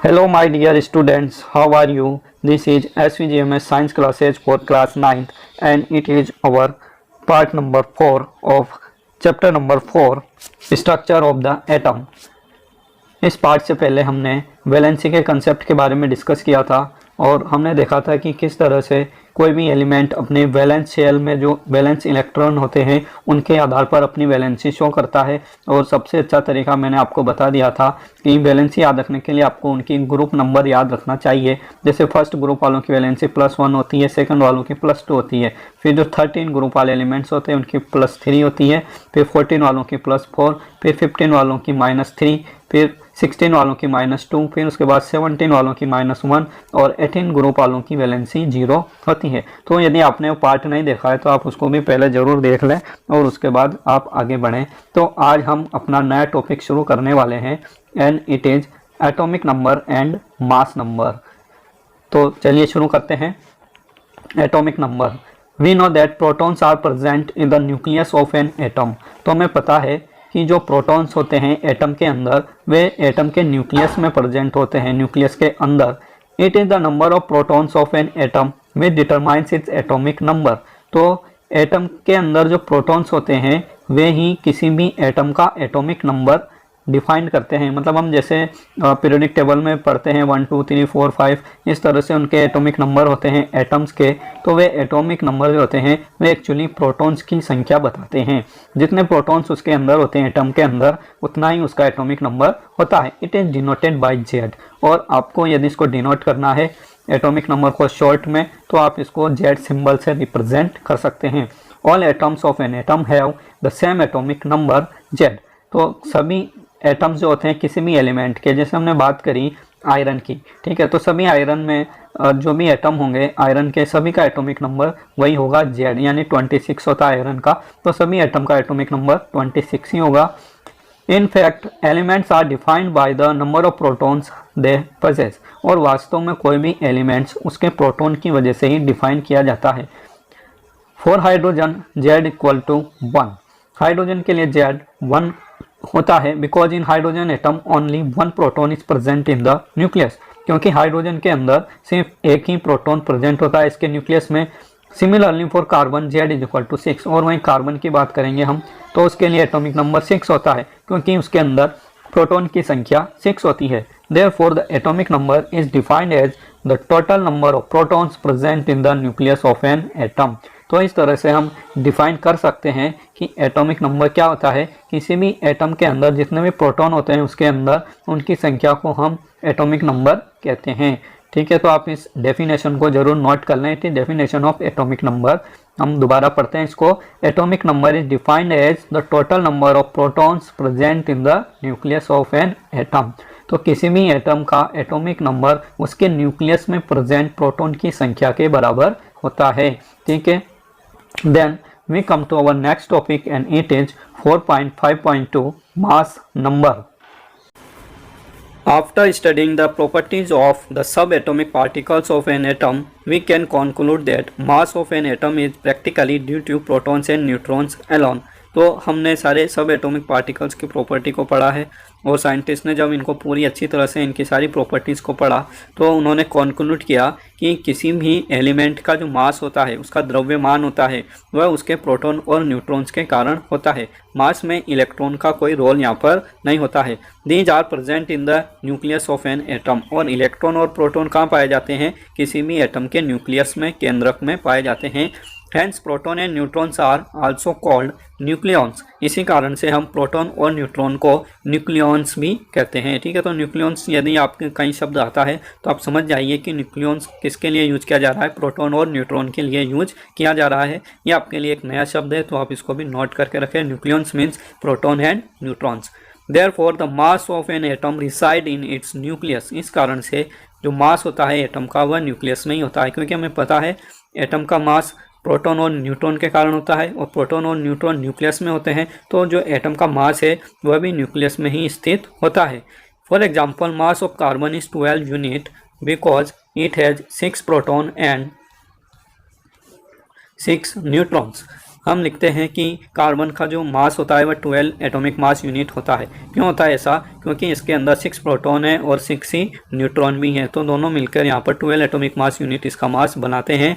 Hello, my dear students. How are you? This is SVGMS Science Classes for class 9th, and it is our part number 4 of chapter number 4, Structure of the Atom. इस part से पहले हमने valency के concept के बारे में discuss किया था और हमने देखा था कि किस तरह से कोई भी एलिमेंट अपने वैलेंस शेल में जो वैलेंस इलेक्ट्रॉन होते हैं उनके आधार पर अपनी वैलेंसी शो करता है। और सबसे अच्छा तरीका मैंने आपको बता दिया था कि वैलेंसी याद रखने के लिए आपको उनकी ग्रुप नंबर याद रखना चाहिए। जैसे फर्स्ट ग्रुप वालों की वैलेंसी +1 होती है, सेकंड वालों की +2 होती है, फिर जो 13 ग्रुप वाले एलिमेंट्स होते हैं उनकी +3 होती है, फिर 14 वालों की +4, फिर 15 वालों की -3, फिर 16 वालों की -2, फिर उसके बाद 17 वालों की -1 और 18 ग्रुप वालों की वैलेंसी 0 होती है। तो यदि आपने वो पार्ट नहीं देखा है तो आप उसको भी पहले ज़रूर देख लें और उसके बाद आप आगे बढ़ें। तो आज हम अपना नया टॉपिक शुरू करने वाले हैं and it is atomic number and mass number. तो चलिए शुरू करते हैं। Atomic number, we know that protons are present in the nucleus of an atom. तो हमें पता है कि जो प्रोटॉन्स होते हैं एटम के अंदर वे एटम के न्यूक्लियस में प्रेजेंट होते हैं, न्यूक्लियस के अंदर। It is the number of protons of an atom which determines it's atomic number. तो एटम के अंदर जो प्रोटॉन्स होते हैं वे ही किसी भी एटम का एटॉमिक नंबर डिफाइन करते हैं। मतलब हम जैसे पीरियोडिक टेबल में पढ़ते हैं 1 2 3 4 5, इस तरह से उनके एटॉमिक नंबर होते हैं एटम्स के। तो वे एटॉमिक नंबर जो होते हैं वे एक्चुअली प्रोटॉन्स की संख्या बताते हैं। जितने प्रोटॉन्स उसके अंदर होते हैं एटम के अंदर उतना ही उसका एटॉमिक नंबर होता है। It is denoted by Z. और आपको यदि इसको डिनोट करना है एटॉमिक नंबर को शॉर्ट में तो आप इसको जेड सिंबल से रिप्रेजेंट कर सकते हैं। All atoms of an atom have the same atomic number Z. तो सभी एटम्स जो होते हैं किसी भी एलिमेंट के, जैसे हमने बात करी आयरन की, ठीक है, तो सभी आयरन में जो भी एटम होंगे आयरन के सभी का एटॉमिक नंबर वही होगा जेड, यानी 26 होता है आयरन का। तो सभी एटम का एटॉमिक नंबर 26 ही होगा। In fact elements are defined by the number of protons they possess. और वास्तव में कोई भी एलिमेंट्स उसके प्रोटॉन की वजह से ही डिफाइन किया जाता है। For hydrogen Z equal to 1। Hydrogen के लिए जेड 1 होता है because in hydrogen atom only 1 proton is present in the nucleus. क्योंकि हाइड्रोजन के अंदर सिर्फ एक ही प्रोटॉन प्रेजेंट होता है इसके न्यूक्लियस में। Similarly for carbon Z is equal to 6। और वहीं कार्बन की बात करेंगे हम तो उसके लिए एटॉमिक नंबर 6 होता है क्योंकि उसके अंदर प्रोटॉन की संख्या 6 होती है। Therefore, the atomic number is defined as the total number of protons present in the nucleus of an atom. तो इस तरह से हम डिफाइन कर सकते हैं कि एटॉमिक नंबर क्या होता है। किसी भी एटम के अंदर जितने भी प्रोटॉन होते हैं उसके अंदर उनकी संख्या को हम एटॉमिक नंबर कहते हैं। ठीक है, तो आप इस डेफिनेशन को जरूर नोट कर लें। It is definition of atomic number. हम दोबारा पढ़ते हैं इसको। Atomic number is defined as the total number of protons present in the nucleus of an atom. तो किसी भी एटम का एटॉमिक नंबर उसके न्यूक्लियस में प्रेजेंट प्रोटॉन की संख्या के बराबर होता है। ठीक है, then we come to our next topic and it is 4.5.2 mass number. After studying the properties of the subatomic particles of an atom, we can conclude that mass of an atom is practically due to protons and neutrons alone. तो हमने सारे सब atomic particles की property को पढ़ा है और scientist ने जब इनको पूरी अच्छी तरह से इनकी सारी प्रॉपर्टीज़ को पढ़ा तो उन्होंने कॉन्क्लूड किया कि किसी भी एलिमेंट का जो मास होता है उसका द्रव्यमान होता है वह उसके प्रोटॉन और न्यूट्रॉन्स के कारण होता है। मास में इलेक्ट्रॉन का कोई रोल यहाँ पर नहीं होता है। These are present in the nucleus of an atom. और इलेक्ट्रॉन और प्रोटॉन कहाँ पाए जाते हैं? किसी भी एटम के न्यूक्लियस में, केंद्रक में पाए जाते हैं। Hence proton and neutrons are also called nucleons. इसी कारण से हम प्रोटॉन और न्यूट्रॉन को न्यूक्लियॉन्स भी कहते हैं। ठीक है, तो न्यूक्लियॉन्स यदि आपके कहीं शब्द आता है तो आप समझ जाइए कि न्यूक्लियॉन्स किसके लिए यूज किया जा रहा है, प्रोटॉन और न्यूट्रॉन के लिए यूज किया जा रहा है। ये आपके लिए एक नया शब्द है तो आप इसको भी नोट करके रखें। Nucleons means proton and neutrons. Therefore, the mass of an atom reside in its nucleus। इस कारण से जो मास होता है एटम का वह न्यूक्लियस में ही होता है। क्योंकि हमें पता है एटम का मास प्रोटॉन और न्यूट्रॉन के कारण होता है और प्रोटॉन और न्यूट्रॉन न्यूक्लियस में होते हैं तो जो एटम का मास है वह भी न्यूक्लियस में ही स्थित होता है। For example mass of carbon is 12 unit because it has 6 proton and 6 neutrons. हम लिखते हैं कि कार्बन का जो मास होता है वह 12 एटॉमिक मास यूनिट होता है। क्यों होता है ऐसा? क्योंकि इसके अंदर 6 प्रोटॉन है और 6 ही न्यूट्रॉन भी हैं, तो दोनों मिलकर यहाँ पर 12 एटॉमिक मास यूनिट इसका मास बनाते हैं।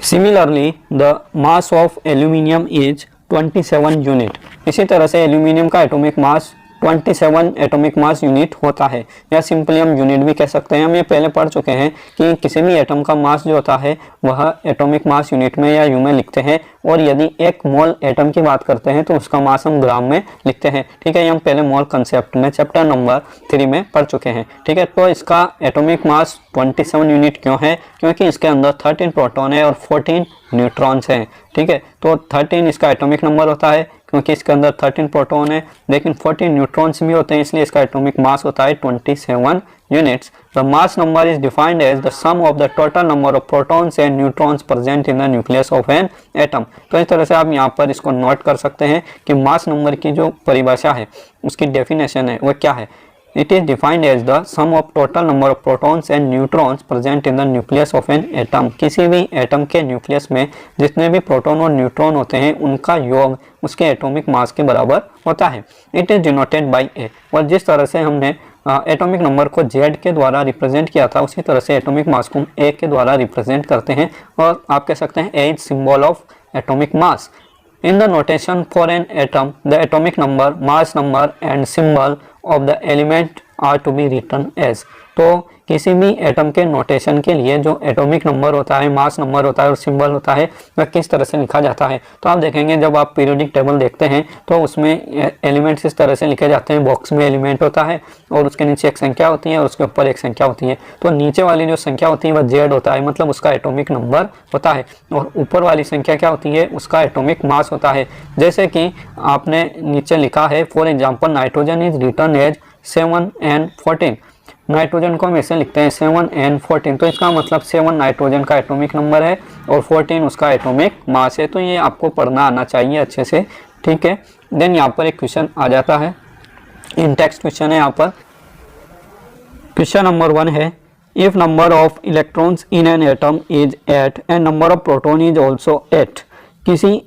Similarly the mass of aluminium is 27 unit. इसी तरह से एल्यूमिनियम का atomic mass 27 atomic mass unit होता है, या सिंपली हम यूनिट भी कह सकते हैं। हम ये पहले पढ़ चुके हैं कि किसी भी एटम का मास जो होता है वह एटॉमिक मास यूनिट में या यू में लिखते हैं, और यदि एक मोल एटम की बात करते हैं तो उसका मास हम ग्राम में लिखते हैं। ठीक है, ये हम पहले मोल कंसेप्ट में चैप्टर नंबर 3 में पढ़ चुके हैं। ठीक है, तो इसका एटॉमिक मास 27 यूनिट क्यों है? क्योंकि इसके अंदर 13 प्रोटॉन है और 14 न्यूट्रॉन्स हैं। ठीक है, तो 13 इसका एटॉमिक नंबर होता है क्योंकि इसके अंदर 13 प्रोटॉन है, लेकिन 14 न्यूट्रॉन्स भी होते हैं, इसलिए इसका एटॉमिक मास होता है 27 units. The mass number is defined as the sum of the total number of protons and neutrons present in the nucleus of an atom. तो इस तरह से आप यहाँ पर इसको नोट कर सकते हैं कि मास नंबर की जो परिभाषा है, उसकी डेफिनेशन है, वह क्या है? It is defined as the sum of total number of protons and neutrons present in the nucleus of an atom। किसी भी एटम के न्यूक्लियस में जितने भी प्रोटॉन और न्यूट्रॉन होते हैं उनका योग उसके एटॉमिक मास के बराबर होता है। It is denoted by A। और जिस तरह से हमने एटॉमिक नंबर को Z के द्वारा रिप्रेजेंट किया था, उसी तरह से एटॉमिक मास को A के द्वारा रिप्रेजेंट करते हैं, और आप कह सकते हैं A is symbol of atomic mass. In the notation for an atom, the atomic number, mass number and symbol of the element are to be written as। तो किसी भी एटम के नोटेशन के लिए जो एटॉमिक नंबर होता है, mass number होता है और सिंबल होता है, वह किस तरह से लिखा जाता है। तो आप देखेंगे जब आप पीरियोडिक टेबल देखते हैं तो उसमें एलिमेंट्स इस तरह से लिखे जाते हैं। बॉक्स में एलिमेंट होता है और उसके नीचे एक संख्या होती है और उसके ऊपर एक संख्या होती है। तो नीचे वाली जो संख्या होती है वह Z होता है, मतलब उसका एटॉमिक नंबर होता है, और ऊपर वाली संख्या क्या होती है? उसका एटॉमिक मास होता है। जैसे कि आपने नीचे लिखा है, for example nitrogen is written as 7n14। Nitrogen को हम ऐसे लिखते हैं 7n14, तो इसका मतलब 7 नाइट्रोजन का एटॉमिक नंबर है और 14 उसका एटॉमिक मास है। तो ये आपको पढ़ना आना चाहिए अच्छे से। ठीक है, देन यहाँ पर एक क्वेश्चन आ जाता है, इन टेक्स्ट क्वेश्चन है यहाँ पर। क्वेश्चन नंबर 1 है, if number of electrons in an atom is 8 and number of proton is also 8। किसी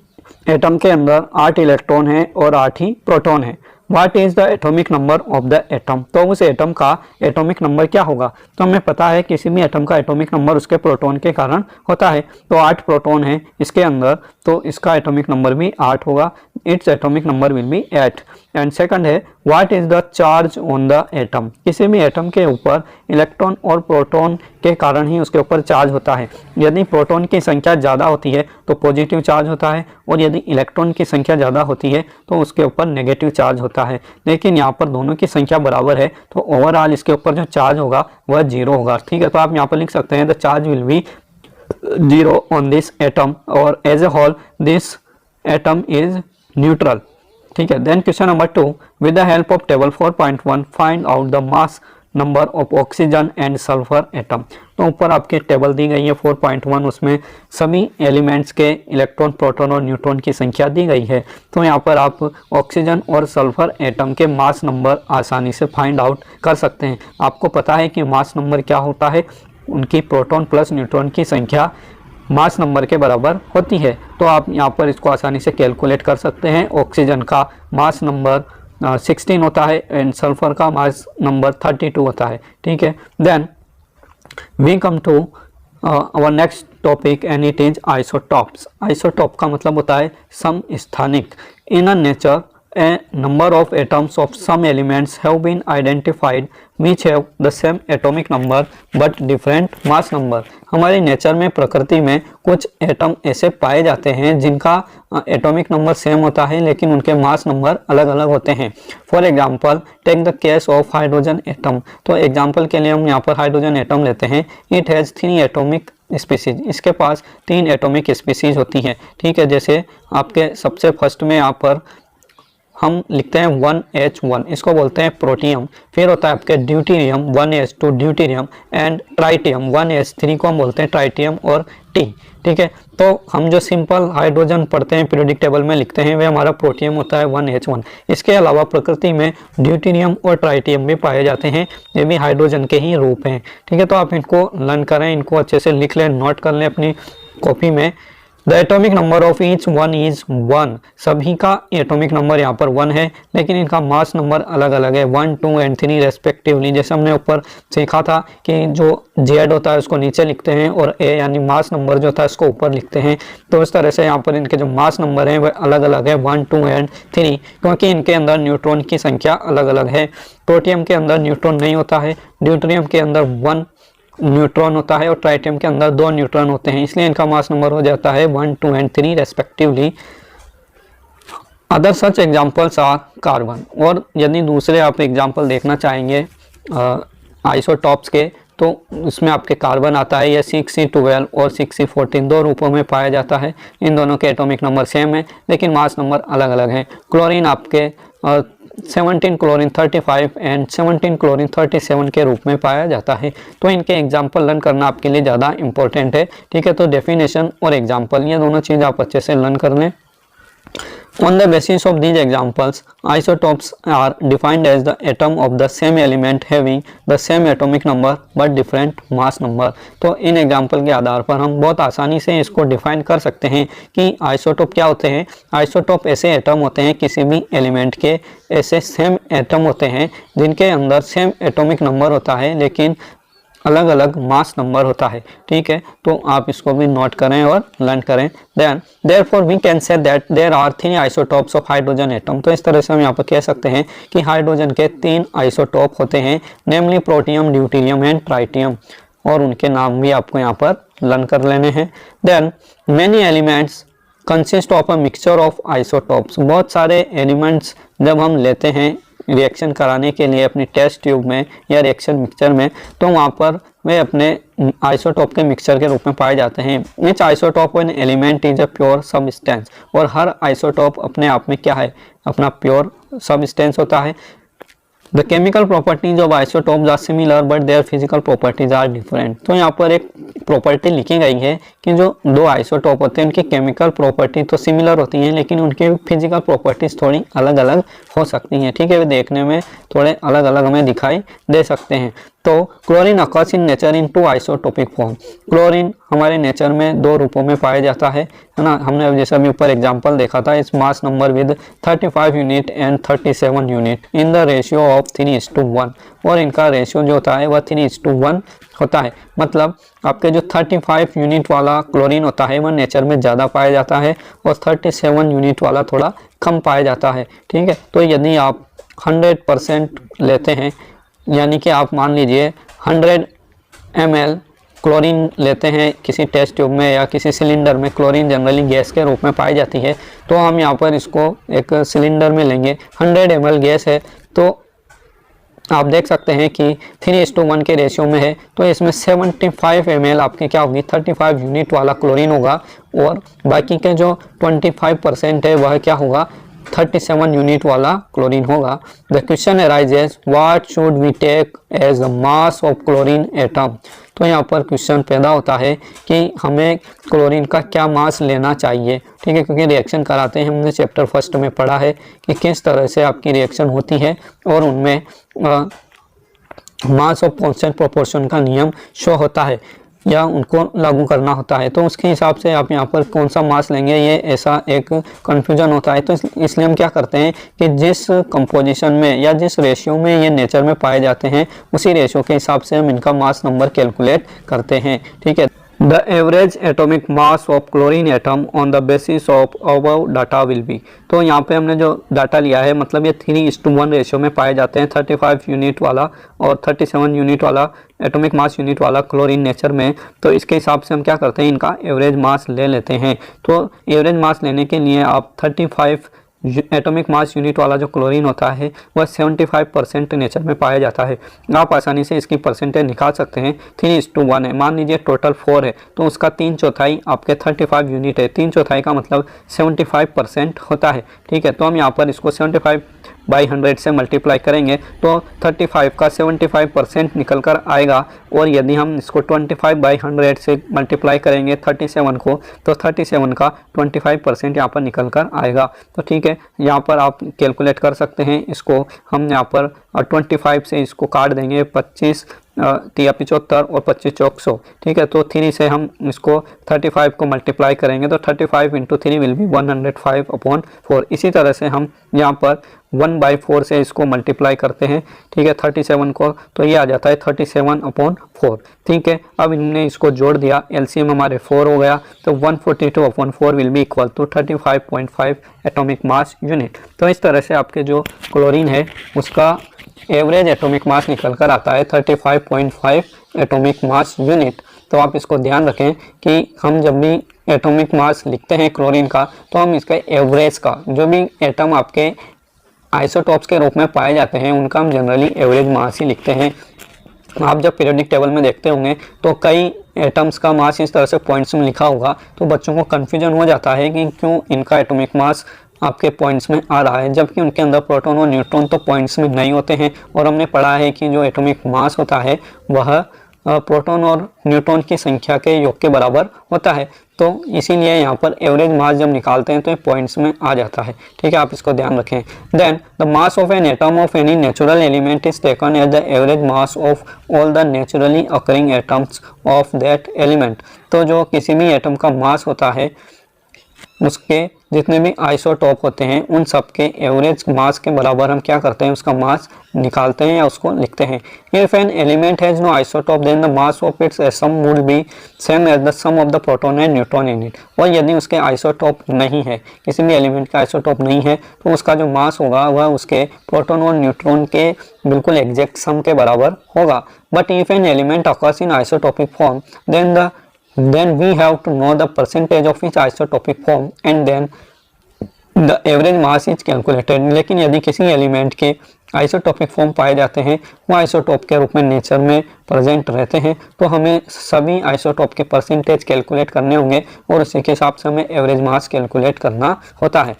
एटम के अंदर 8 इलेक्ट्रॉन है और 8 ही प्रोटॉन है। What is the atomic number of the atom. तो उस एटम का एटॉमिक नंबर क्या होगा? तो हमें पता है किसी भी एटम का एटॉमिक नंबर उसके प्रोटॉन के कारण होता है। तो 8 प्रोटॉन है इसके अंदर, तो इसका एटॉमिक नंबर भी 8 होगा। It's atomic number will be 8। And second है, what is the charge on the atom. किसी भी एटम के ऊपर इलेक्ट्रॉन और प्रोटॉन के कारण ही उसके ऊपर चार्ज होता है। यदि प्रोटॉन की संख्या ज़्यादा होती है तो पॉजिटिव चार्ज होता है, और यदि इलेक्ट्रॉन की संख्या ज़्यादा होती है तो उसके ऊपर नेगेटिव चार्ज होता है। लेकिन यहाँ पर दोनों की संख्या बराबर है, तो ओवरऑल इसके ऊपर जो चार्ज होगा वह 0 होगा। ठीक है, तो आप यहाँ पर लिख सकते हैं the charge will be 0 on this atom, और as a whole this atom is neutral. ठीक है, then question number 2, with the help of table 4.1 find out the mass number of oxygen and sulphur atom. तो ऊपर आपके table दी गई है 4.1, उसमें सभी एलिमेंट्स के इलेक्ट्रॉन, प्रोटॉन और न्यूट्रॉन की संख्या दी गई है। तो यहाँ पर आप ऑक्सीजन और सल्फर एटम के मास नंबर आसानी से फाइंड आउट कर सकते हैं। आपको पता है कि मास नंबर क्या होता है, उनकी प्रोटॉन प्लस न्यूट्रॉन की संख्या मास नंबर के बराबर होती है। तो आप यहाँ पर इसको आसानी से कैलकुलेट कर सकते हैं। ऑक्सीजन का मास नंबर 16 होता है एंड सल्फर का मास नंबर 32 होता है। ठीक है, then we come to our next topic and it is isotopes. Isotope का मतलब होता है समस्थानिक। In a nature a number of atoms of some elements have been identified which have the same atomic number but different mass number। हमारे nature में, प्रकृति में कुछ एटम ऐसे पाए जाते हैं जिनका एटॉमिक नंबर सेम होता है लेकिन उनके मास नंबर अलग अलग होते हैं। For example take the case of hydrogen atom. तो एग्जांपल के लिए हम यहाँ पर हाइड्रोजन एटम लेते हैं। It has 3 atomic species. इसके पास 3 एटॉमिक स्पीसीज होती हैं। ठीक है, जैसे आपके सबसे फर्स्ट में यहाँ पर हम लिखते हैं 1H1, इसको बोलते हैं प्रोटियम। फिर होता है आपके deuterium 1H2 deuterium, and tritium 1H3 को हम बोलते हैं ट्राइटियम और टी। ठीक है, तो हम जो सिंपल हाइड्रोजन पढ़ते हैं पीरियोडिक टेबल में लिखते हैं, वे हमारा प्रोटियम होता है 1H1। इसके अलावा प्रकृति में ड्यूटेरियम और ट्राइटियम भी पाए जाते हैं, ये भी हाइड्रोजन के ही रूप हैं। ठीक है, तो आप इनको लर्न करें, इनको अच्छे से लिख लें, नोट कर लें अपनी कॉपी में। The atomic number of each one is 1। सभी का एटॉमिक नंबर यहाँ पर 1 है, लेकिन इनका मास नंबर अलग अलग है, 1, 2 एंड 3 रेस्पेक्टिवली। जैसे हमने ऊपर सीखा था कि जो जेड होता है उसको नीचे लिखते हैं और ए यानी मास नंबर जो होता है उसको ऊपर लिखते हैं। तो इस तरह से यहाँ पर इनके जो मास नंबर हैं वह अलग अलग है, 1, 2 एंड 3, क्योंकि इनके अंदर न्यूट्रॉन की संख्या अलग अलग है। प्रोटियम के अंदर न्यूट्रॉन नहीं होता है, ड्यूटेरियम के अंदर 1 न्यूट्रॉन होता है और ट्राइटियम के अंदर 2 न्यूट्रॉन होते हैं, इसलिए इनका मास नंबर हो जाता है 1, 2 and 3 respectively. Other such examples are carbon. और यदि दूसरे आप एग्जाम्पल देखना चाहेंगे आइसोटॉप्स के, तो इसमें आपके कार्बन आता है, यह 6C12 और 6C14 दो रूपों में पाया जाता है। इन दोनों के एटॉमिक नंबर सेम है लेकिन मास नंबर अलग अलग हैं। क्लोरीन आपके 17 क्लोरीन 35 एंड 17 क्लोरीन 37 के रूप में पाया जाता है। तो इनके एग्जाम्पल लर्न करना आपके लिए ज़्यादा इंपॉर्टेंट है, ठीक है। तो डेफिनेशन और एग्जाम्पल ये दोनों चीज़ आप अच्छे से लर्न कर लें। On the basis of these examples, isotopes are defined as the atom of the same element having the same atomic number but different mass number। तो इन एग्जाम्पल के आधार पर हम बहुत आसानी से इसको डिफाइन कर सकते हैं कि आइसोटोप क्या होते हैं। आइसोटोप ऐसे एटम होते हैं किसी भी एलिमेंट के, ऐसे सेम एटम होते हैं जिनके अंदर सेम एटॉमिक नंबर होता है लेकिन अलग अलग मास नंबर होता है, ठीक है। तो आप इसको भी नोट करें और लर्न करें। Then therefore we can say that there are 3 isotopes of hydrogen atom. तो इस तरह से हम यहाँ पर कह सकते हैं कि हाइड्रोजन के 3 आइसोटॉप होते हैं, नेमली प्रोटियम, ड्यूटेरियम एंड ट्राइटियम, और उनके नाम भी आपको यहाँ पर लर्न कर लेने हैं। Then many elements consist of a mixture of isotopes. बहुत सारे एलिमेंट्स जब हम लेते हैं रिएक्शन कराने के लिए अपनी टेस्ट ट्यूब में या रिएक्शन मिक्सचर में, तो वहाँ पर वे अपने आइसोटॉप के मिक्सचर के रूप में पाए जाते हैं। Each isotope an element is a pure substance. और हर आइसोटॉप अपने आप में क्या है, अपना प्योर सबस्टेंस होता है। The chemical properties of isotopes are similar but their physical properties are different. तो यहाँ पर एक प्रॉपर्टी लिखी गई है कि जो दो आइसोटॉप होते हैं उनकी केमिकल प्रॉपर्टी तो सिमिलर होती हैं लेकिन उनके फिजिकल प्रॉपर्टीज थोड़ी अलग अलग हो सकती हैं, ठीक है। वे देखने में थोड़े अलग अलग हमें दिखाई दे सकते हैं। तो chlorine occurs in nature in 2 isotopic form. Chlorine हमारे नेचर में 2 रूपों में पाया जाता है ना। हमने जैसे अभी ऊपर एग्जांपल देखा था, इस mass number with 35 unit and 37 unit in the ratio of 3:1। और इनका रेशियो जो होता है वह 3:1 होता है। मतलब आपके जो 35 यूनिट वाला क्लोरीन होता है वह नेचर में ज़्यादा पाया जाता है और 37 यूनिट वाला थोड़ा कम पाया जाता है, ठीक है। तो यदि आप 100% लेते हैं, यानी कि आप मान लीजिए 100 ml क्लोरीन लेते हैं किसी टेस्ट ट्यूब में या किसी सिलेंडर में, क्लोरीन जनरली गैस के रूप में पाई जाती है, तो हम यहाँ पर इसको एक सिलेंडर में लेंगे, 100 ml गैस है, तो आप देख सकते हैं कि 3:1 के रेशियो में है। तो इसमें 75 ml आपके क्या होगी, 35 यूनिट वाला क्लोरीन होगा और बाकी के जो 25% है वह क्या होगा, 37 यूनिट वाला क्लोरीन होगा। The question arises what should we take as the mass of chlorine atom. तो यहाँ पर क्वेश्चन पैदा होता है कि हमें क्लोरीन का क्या मास लेना चाहिए, ठीक है। क्योंकि रिएक्शन कराते हैं, हमने चैप्टर 1 में पढ़ा है कि किस तरह से आपकी रिएक्शन होती है और उनमें मास ऑफ कांस्टेंट प्रोपोर्शन का नियम शो होता है या उनको लागू करना होता है। तो उसके हिसाब से आप यहाँ पर कौन सा मास लेंगे, ये ऐसा एक कन्फ्यूजन होता है। तो इसलिए हम क्या करते हैं कि जिस कंपोजिशन में या जिस रेशियो में ये नेचर में पाए जाते हैं उसी रेशियो के हिसाब से हम इनका मास नंबर कैलकुलेट करते हैं, ठीक है। The average atomic mass of chlorine atom on the basis of above data will be। तो यहाँ पे हमने जो डाटा लिया है, मतलब ये 3:1 रेशियो में पाए जाते हैं, 35 यूनिट वाला और 37 यूनिट वाला एटॉमिक मास यूनिट वाला क्लोरीन नेचर में। तो इसके हिसाब से हम क्या करते हैं, इनका एवरेज मास ले लेते हैं। तो एवरेज मास लेने के लिए आप 35 एटॉमिक मास यूनिट वाला जो क्लोरीन होता है वह 75% नेचर में पाया जाता है। आप आसानी से इसकी परसेंटेज निकाल सकते हैं। 3:1 है, मान लीजिए टोटल 4 है तो उसका 3/4 आपके 35 यूनिट है, 3/4 का मतलब 75% होता है, ठीक है। तो हम यहाँ पर इसको 75/100 से मल्टीप्लाई करेंगे तो 35 का 75% निकल कर आएगा। और यदि हम इसको 25/100 से मल्टीप्लाई करेंगे 37 को, तो 37 का 25% यहाँ पर निकल कर आएगा। तो ठीक है, यहाँ पर आप कैलकुलेट कर सकते हैं। इसको हम यहाँ पर 25 से इसको काट देंगे, 25 3 75 और 25 चौक 100, ठीक है। तो 3 से हम इसको 35 को मल्टीप्लाई करेंगे तो 35 इंटू 3 विल बी 105/4। इसी तरह से हम यहाँ पर 1/4 से इसको मल्टीप्लाई करते हैं, ठीक है, 37 को, तो ये आ जाता है 37/4, ठीक है। अब इनने इसको जोड़ दिया, एलसीएम हमारे 4 हो गया, तो 142/4 will be equal to 35.5 atomic mass unit. तो इस तरह से आपके जो क्लोरीन है उसका एवरेज एटॉमिक मास निकल कर आता है 35.5 एटॉमिक मास यूनिट। तो आप इसको ध्यान रखें कि हम जब भी एटॉमिक मास लिखते हैं क्लोरीन का, तो हम इसका एवरेज का, जो भी एटम आपके आइसोटॉप्स के रूप में पाए जाते हैं उनका हम जनरली एवरेज मास ही लिखते हैं। आप जब पीरियोडिक टेबल में देखते होंगे तो कई एटम्स का मास इस तरह से पॉइंट्स में लिखा होगा, तो बच्चों को कन्फ्यूजन हो जाता है कि क्यों इनका एटॉमिक मास आपके पॉइंट्स में आ रहा है, जबकि उनके अंदर प्रोटॉन और न्यूट्रॉन तो पॉइंट्स में नहीं होते हैं। और हमने पढ़ा है कि जो एटॉमिक मास होता है वह प्रोटॉन और न्यूट्रॉन की संख्या के योग के बराबर होता है। तो इसीलिए यहाँ पर एवरेज मास जब निकालते हैं तो ये पॉइंट्स में आ जाता है, ठीक है, आप इसको ध्यान रखें। Then the mass of an atom of any natural element is taken as the average mass of all the naturally occurring atoms of that element. तो जो किसी भी एटम का मास होता है उसके जितने भी आइसोटॉप होते हैं उन सब के एवरेज मास के बराबर हम क्या करते हैं, उसका मास निकालते हैं या उसको लिखते हैं। If an element has no isotope then the mass of its sum would be same as the sum of the proton and neutron in it. और यदि उसके आइसोटॉप नहीं है, किसी भी एलिमेंट का आइसोटॉप नहीं है, तो उसका जो मास होगा वह उसके प्रोटॉन और न्यूट्रॉन के बिल्कुल एग्जैक्ट सम के बराबर होगा। But if an element occurs in isotopic form then we have to know the percentage of each isotopic form and then the average mass is calculated। लेकिन यदि किसी एलिमेंट के आइसोटॉपिक फॉर्म पाए जाते हैं, वो आइसोटॉप के रूप में नेचर में प्रेजेंट रहते हैं, तो हमें सभी आइसोटॉप के परसेंटेज कैलकुलेट करने होंगे और उसी के हिसाब से हमें एवरेज मास कैलकुलेट करना होता है।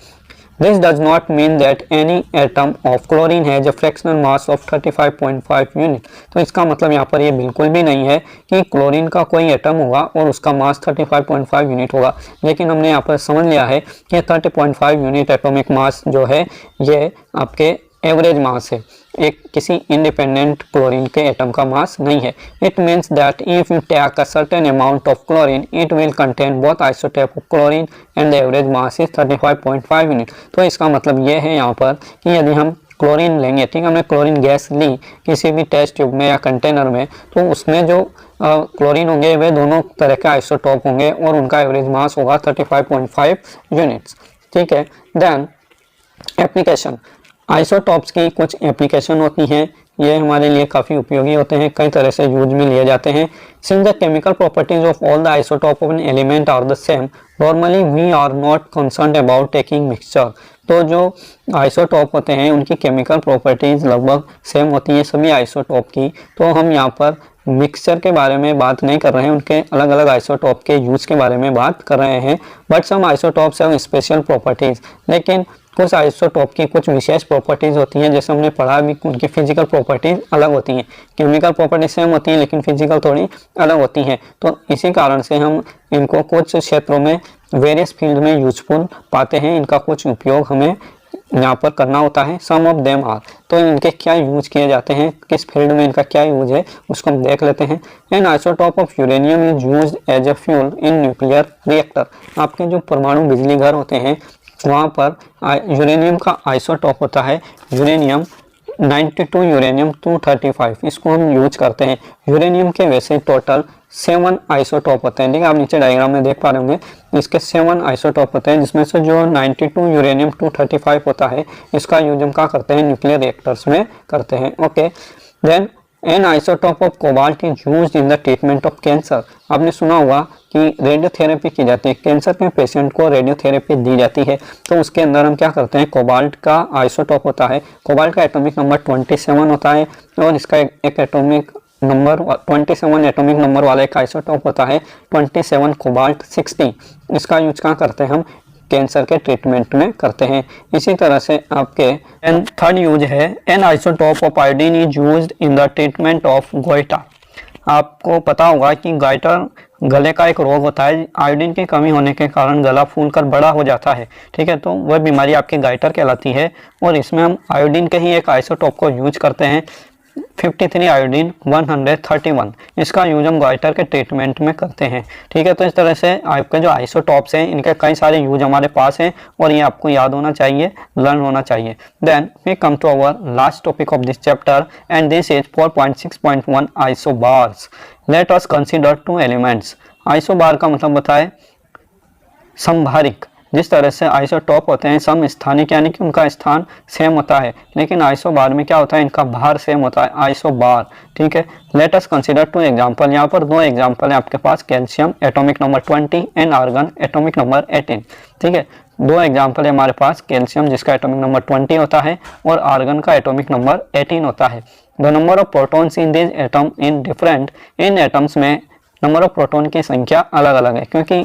This does not mean that any atom of chlorine has a fractional mass of 35.5 unit. तो इसका मतलब यहाँ पर ये बिल्कुल भी नहीं है कि क्लोरीन का कोई एटम होगा और उसका मास 35.5 यूनिट होगा। लेकिन हमने यहाँ पर समझ लिया है कि 30.5 यूनिट एटॉमिक मास जो है ये आपके एवरेज मास है, एक किसी इंडिपेंडेंट क्लोरीन के एटम का मास नहीं है। It means that if you take a certain amount of chlorine it will contain both isotope of chlorine and the average mass is 35.5 unit. तो इसका मतलब ये है यहाँ पर कि यदि हम क्लोरीन लेंगे, ठीक है, हमने क्लोरीन गैस ली किसी भी टेस्ट ट्यूब में या कंटेनर में, तो उसमें जो क्लोरीन होंगे वे दोनों तरह के आइसोटोप होंगे और उनका एवरेज मास होगा 35.5 यूनिट्स, ठीक है। देन एप्लीकेशन, आइसोटॉप्स की कुछ एप्लीकेशन होती हैं, ये हमारे लिए काफ़ी उपयोगी होते हैं, कई तरह से यूज में लिए जाते हैं। Since the chemical properties of all the isotope of an element are the same normally we are not concerned about taking mixture. तो जो आइसोटॉप होते हैं उनकी केमिकल प्रॉपर्टीज लगभग सेम होती हैं सभी आइसोटॉप की, तो हम यहाँ पर मिक्सचर के बारे में बात नहीं कर रहे हैं, उनके अलग अलग आइसोटॉप के यूज के बारे में बात कर रहे हैं। But some isotopes have special properties, लेकिन कुछ आइसोटॉप की कुछ विशेष प्रॉपर्टीज होती हैं, जैसे हमने पढ़ा भी उनकी फिजिकल प्रॉपर्टीज अलग होती हैं। केमिकल प्रॉपर्टीज सेम होती हैं लेकिन फिजिकल थोड़ी अलग होती हैं, तो इसी कारण से हम इनको कुछ क्षेत्रों में वेरियस फील्ड में यूजफुल पाते हैं, इनका कुछ उपयोग हमें यहाँ पर करना होता है। सम ऑफ देम आर, तो इनके क्या यूज किए जाते हैं, किस फील्ड में इनका क्या यूज है उसको हम देख लेते हैं। An isotope of uranium is used as a fuel in nuclear reactor. आपके जो परमाणु बिजली घर होते हैं वहाँ पर यूरेनियम का आइसोटॉप होता है यूरेनियम 92 यूरेनियम 235, इसको हम यूज करते हैं। यूरेनियम के वैसे टोटल 7 आइसोटॉप होते हैं, ठीक है, आप नीचे डायग्राम में देख पा रहे होंगे, इसके 7 आइसोटॉप होते हैं, जिसमें से जो 92 यूरेनियम 235 होता है इसका यूज हम क्या करते हैं, न्यूक्लियर रिएक्टर्स में करते हैं। Okay, then an isotope of cobalt is used in the treatment of cancer. आपने सुना होगा कि रेडियोथेरेपी की जाती है, कैंसर के पेशेंट को रेडियोथेरेपी दी जाती है, तो उसके अंदर हम क्या करते हैं, कोबाल्ट का आइसोटॉप होता है। कोबाल्ट का एटॉमिक नंबर 27 होता है और इसका एक एटॉमिक नंबर 27 एटॉमिक नंबर वाला एक आइसोटॉप होता है 27 कोबाल्ट 60। इसका यूज कहाँ करते हैं, हम कैंसर के ट्रीटमेंट में करते हैं। इसी तरह से आपके थर्ड यूज है an isotope of iodine is used in the treatment of goitre. आपको पता होगा कि गाइटर गले का एक रोग होता है, आयोडीन की कमी होने के कारण गला फूलकर बड़ा हो जाता है, ठीक है, तो वह बीमारी आपकी गाइटर कहलाती है और इसमें हम आयोडीन के ही एक आइसोटॉप को यूज करते हैं 53 आयोडीन 131, इसका यूज हम गॉइटर के ट्रीटमेंट में करते हैं। ठीक है, तो इस तरह से आपके जो आइसोटॉप्स हैं इनके कई सारे यूज हमारे पास हैं और ये आपको याद होना चाहिए, लर्न होना चाहिए। Then we come to our last topic of this chapter and this is 4.6.1 isobars. Let us consider two elements. Isobar का मतलब बताए समभारिक। जिस तरह से आइसोटॉप होते हैं सम स्थानिक यानी कि उनका स्थान सेम होता है, लेकिन आइसोबार में क्या होता है, इनका भार सेम होता है, आइसोबार। ठीक है, let us consider two example. यहाँ पर दो एग्जांपल है आपके पास, calcium atomic number 20 and argon atomic number 18। ठीक है, दो एग्जांपल है हमारे पास, कैल्शियम जिसका एटॉमिक नंबर 20 होता है और आर्गन का एटॉमिक नंबर 18 होता है। The number of protons in this atom in different, in atoms में नंबर ऑफ प्रोटॉन की संख्या अलग अलग है, क्योंकि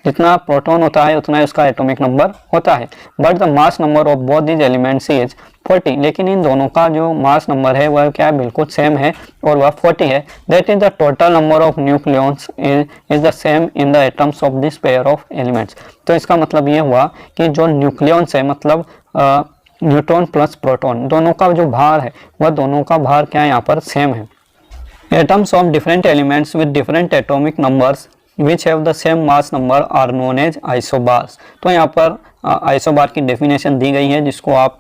जितना प्रोटॉन होता है उतना ही उसका एटॉमिक नंबर होता है। But the mass number of both these elements is 40, लेकिन इन दोनों का जो मास नंबर है वह क्या है, बिल्कुल सेम है और वह 40 है। That is the total number of nucleons is the same in the atoms of this pair of elements. तो इसका मतलब ये हुआ कि जो न्यूक्लियॉन्स है मतलब न्यूट्रॉन प्लस प्रोटॉन, दोनों का जो भार है वह दोनों का भार क्या है, यहाँ पर सेम है। Atoms of different elements with different atomic numbers which have the same mass number are known as isobars। तो यहाँ पर आइसोबार की डेफिनेशन दी गई है जिसको आप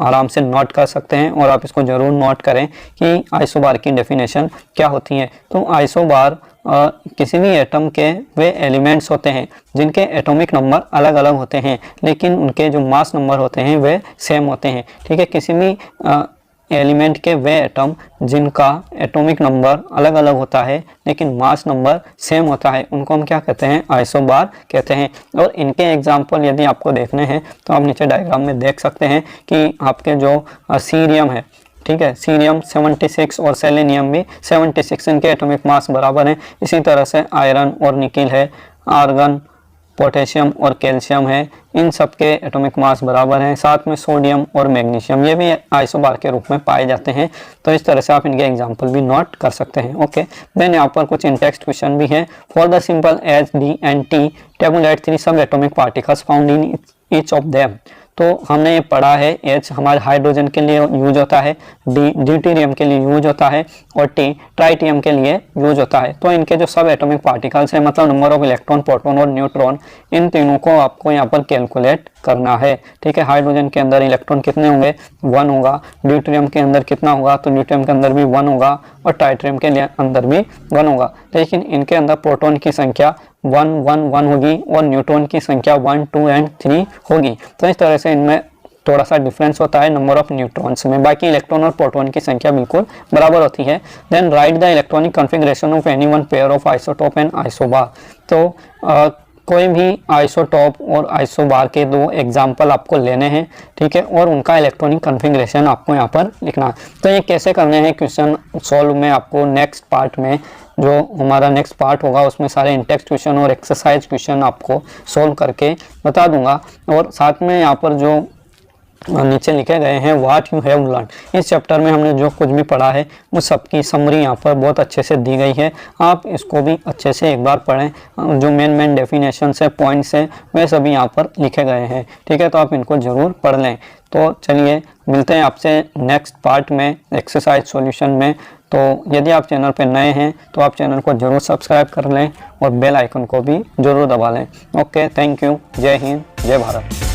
आराम से नोट कर सकते हैं और आप इसको जरूर नोट करें कि आइसोबार की डेफिनेशन क्या होती है। तो आइसोबार किसी भी एटम के वे एलिमेंट्स होते हैं जिनके एटॉमिक नंबर अलग अलग होते हैं, लेकिन उनके जो मास नंबर होते हैं वे सेम होते हैं। ठीक है, किसी भी एलिमेंट के वे एटम जिनका एटॉमिक नंबर अलग अलग होता है लेकिन मास नंबर सेम होता है, उनको हम क्या कहते हैं, आइसोबार कहते हैं। और इनके एग्जांपल यदि आपको देखने हैं तो आप नीचे डायग्राम में देख सकते हैं कि आपके जो सीरियम है, ठीक है, सीरियम 76 और सेलेनियम भी 76, इनके एटॉमिक मास बराबर हैं। इसी तरह से आयरन और निकिल है, आर्गन, पोटेशियम और कैल्शियम है, इन सब के एटॉमिक मास बराबर हैं। साथ में सोडियम और मैग्नीशियम ये भी आइसोबार के रूप में पाए जाते हैं। तो इस तरह से आप इनके एग्जांपल भी नोट कर सकते हैं। ओके, देन यहाँ पर कुछ इन टेक्स्ट क्वेश्चन भी है। For the simple H D and T tablet 3 सब atomic particles found in each of them. तो हमने ये पढ़ा है, H हमारे हाइड्रोजन के लिए यूज होता है, D ड्यूटेरियम के लिए यूज होता है और T ट्राइटियम के लिए यूज होता है। तो इनके जो सब एटॉमिक पार्टिकल्स हैं मतलब नंबर ऑफ इलेक्ट्रॉन, प्रोटॉन और न्यूट्रॉन, इन तीनों को आपको यहाँ पर कैलकुलेट करना है। ठीक है, हाइड्रोजन के अंदर इलेक्ट्रॉन कितने होंगे, 1 होगा। ड्यूटेरियम के अंदर कितना होगा, तो ड्यूटेरियम के अंदर भी 1 होगा और ट्राइटियम के अंदर भी 1 होगा। लेकिन इनके अंदर प्रोटॉन की संख्या 1 1 1 होगी और न्यूट्रॉन की संख्या 1 2 एंड 3 होगी। तो इस तरह से इनमें थोड़ा सा डिफरेंस होता है नंबर ऑफ न्यूट्रॉन्स में, बाकी इलेक्ट्रॉन और प्रोटॉन की संख्या बिल्कुल बराबर होती है। Then write the electronic configuration of any one pair of isotope and isobar. तो कोई भी आइसोटॉप और आइसोबार के दो एग्जाम्पल आपको लेने हैं, ठीक है, और उनका इलेक्ट्रॉनिक कॉन्फ़िगरेशन आपको यहाँ पर लिखना है। तो ये कैसे करने हैं क्वेश्चन सॉल्व में आपको नेक्स्ट पार्ट में, जो हमारा नेक्स्ट पार्ट होगा उसमें सारे इंटेक्स्ट क्वेश्चन और एक्सरसाइज क्वेश्चन आपको सॉल्व करके बता दूंगा। और साथ में यहाँ पर जो नीचे लिखे गए हैं व्हाट यू हैव लर्न, इस चैप्टर में हमने जो कुछ भी पढ़ा है उस सबकी समरी यहाँ पर बहुत अच्छे से दी गई है। आप इसको भी अच्छे से एक बार पढ़ें। जो मेन डेफिनेशन है, पॉइंट्स है, वे सभी यहाँ पर लिखे गए हैं। ठीक है, तो आप इनको ज़रूर पढ़ लें। तो चलिए मिलते हैं आपसे नेक्स्ट पार्ट में एक्सरसाइज सॉल्यूशन में। तो यदि आप चैनल पर नए हैं तो आप चैनल को ज़रूर सब्सक्राइब कर लें और बेल आइकन को भी ज़रूर दबा लें। Okay, thank you. जय हिंद, जय भारत।